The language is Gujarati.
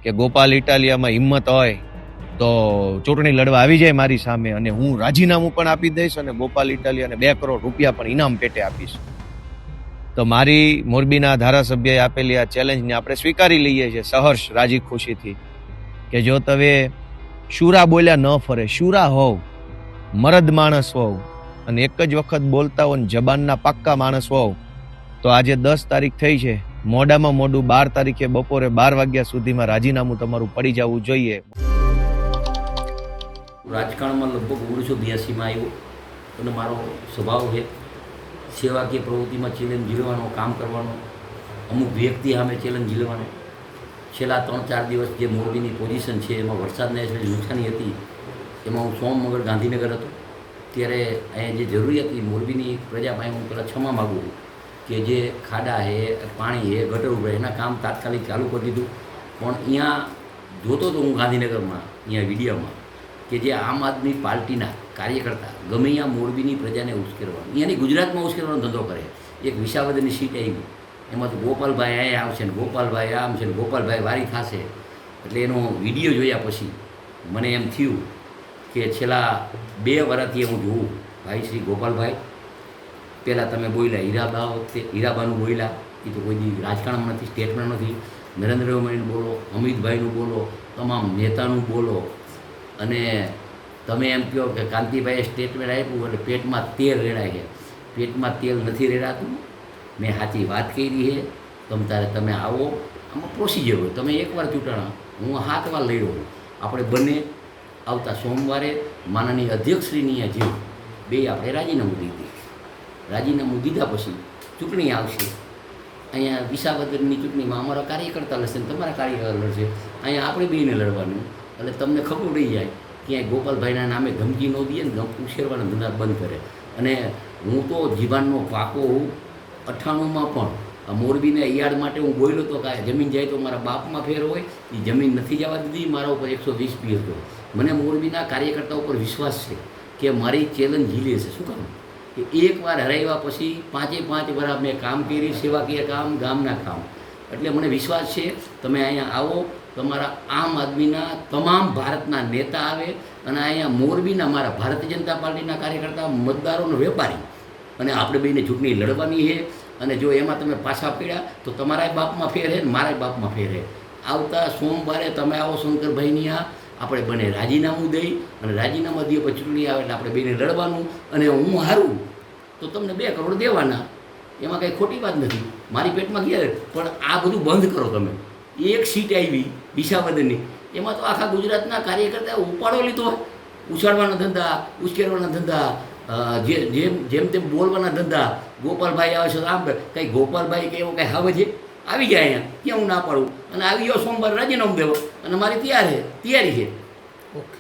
કે ગોપાલ ઇટાલિયામાં હિંમત હોય તો ચૂંટણી લડવા આવી જાય મારી સામે, અને હું રાજીનામું પણ આપી દઈશ અને ગોપાલ ઇટાલિયાને 2 કરોડ રૂપિયા પણ ઇનામ પેટે આપીશ. તો મારી મોરબીના ધારાસભ્યએ આપેલી આ ચેલેન્જને આપણે સ્વીકારી લઈએ છીએ સહર્ષ રાજી ખુશીથી, કે જો તમે શુરા બોલ્યા ન ફરે, શુરા હોવ, મરદ માણસ હોવ અને એક જ વખત બોલતા હો ને જબાનના પાક્કા માણસ હોવ, તો આજે 10 તારીખ થઈ છે, મોડામાં મોડું 12 તારીખે બપોરે 12 વાગ્યા સુધીમાં રાજીનામું તમારું પડી જવું જોઈએ. રાજકારણમાં લગભગ 1982માં આવ્યો અને મારો સ્વભાવ છે સેવાકીય પ્રવૃત્તિમાં ચેલેન્જ ઝીલવાનો, કામ કરવાનો, અમુક વ્યક્તિ સામે ચેલેન્જ ઝીલવાનો. છેલ્લા 3-4 દિવસ જે મોરબીની પોઝિશન છે એમાં વરસાદને એટલી નુકસાની હતી, એમાં હું સોમનગર ગાંધીનગર હતો. ત્યારે અહીંયા જે જરૂરી હતી મોરબીની પ્રજા પાસે હું પહેલાં ક્ષમા માગું છું કે જે ખાડા છે, પાણી છે, ગટર ઉભરાય, એના કામ તાત્કાલિક ચાલુ કરી દીધું. પણ અહીંયા જોતો હતો હું ગાંધીનગરમાં અહીંયા વિડીયોમાં કે જે આમ આદમી પાર્ટીના કાર્યકર્તા ગમે અહીંયા મોરબીની પ્રજાને ઉશ્કેરવાનો, અહીંયાની ગુજરાતમાં ઉશ્કેરવાનો ધંધો કરે. એક વિસાવદરની સીટ આવી, એમાં તો ગોપાલભાઈ અહીંયા આવશે ને ગોપાલભાઈ આમ છે ને ગોપાલભાઈ વારી થશે. એટલે એનો વિડીયો જોયા પછી મને એમ થયું કે છેલ્લા 2 વર્ષથી હું જોઉં, ભાઈ શ્રી ગોપાલભાઈ, પહેલાં તમે બોલ્યા હીરાબા વખતે, હીરાબાનું બોલ્યા, એ તો કોઈ રાજકારણમાં નથી, સ્ટેટમાં નથી. નરેન્દ્ર મોદીનું બોલો, અમિતભાઈનું બોલો, તમામ નેતાનું બોલો, અને તમે એમ કહો કે કાંતિભાઈએ સ્ટેટમેન્ટ આપ્યું એટલે પેટમાં તેલ રેડાય છે. પેટમાં તેલ નથી રેડાતું. મેં સાચી વાત કરી છે. તમે આવો, આમાં પ્રોસિજર હોય. તમે એકવાર ચૂંટણા, હું 7 વાર લઈ રહ્યો. આપણે બંને આવતા સોમવારે માનનીય અધ્યક્ષશ્રીની જીવ બે આપણે રાજીનામું દીધી. રાજીનામું દીધા પછી ચૂંટણી આવશે. અહીંયા વિસાવદરની ચૂંટણીમાં અમારા કાર્યકર્તા લડશે ને તમારા કાર્યકર્તા લડશે. અહીંયા આપણે બેને લડવાનું. એટલે તમને ખબર પડી જાય ક્યાંય ગોપાલભાઈના નામે ધમકી ન દઈએ ને ઉશ્કેરવાના ધંધા બંધ કરે. અને હું તો જીવાનનો પાકો હોઉં. 98માં પણ મોરબીને યાર્ડ માટે હું બોલ્યો હતો કે જમીન જાય તો મારા બાપમાં ફેર હોય, એ જમીન નથી જવા દીધી. મારા ઉપર 120 પી હતો. મને મોરબીના કાર્યકર્તા ઉપર વિશ્વાસ છે કે મારી ચેલેન્જ ઝીલી હશે. શું કામ કે એકવાર હરાવ્યા પછી 5 વર્ષ મેં કામ કરી, સેવાકીય કામ, ગામના કામ. એટલે મને વિશ્વાસ છે તમે અહીંયા આવો, તમારા આમ આદમીના તમામ ભારતના નેતા આવે અને અહીંયા મોરબીના મારા ભારતીય જનતા પાર્ટીના કાર્યકર્તા, મતદારોનો વેપારી, અને આપણે બેને ચૂંટણી લડવાની છે. અને જો એમાં તમે પાછા પીડ્યા તો તમારા બાપમાં ફેર છે ને મારા બાપમાં ફેર છે. આવતા સોમવારે તમે આવો શંકરભાઈની આપણે બને રાજીનામું દઈ, અને રાજીનામા દઈએ પછી ચૂંટણી આવે એટલે આપણે બેને લડવાનું. અને હું હારું તો તમને 2 કરોડ દેવાના, એમાં કંઈ ખોટી વાત નથી. મારી પેટમાં ગયા. પણ આ બધું બંધ કરો તમે. એક સીટ આવી વિસાવદરની, એમાં તો આખા ગુજરાતના કાર્યકર્તા ઉપાડો લીધો. ઉછાળવાના ધંધા, ઉશ્કેરવાના ધંધા, જેમ તેમ બોલવાના ધંધા. ગોપાલભાઈ આવે છે તો આમ કંઈ ગોપાલભાઈ કે એવું કંઈ હવે છે આવી જાય અહીંયા, ક્યાં હું ના પાડું. અને આવી ગયો સોમવાર રાજીનામું દેવો, અને મારી તૈયારી છે. ઓકે.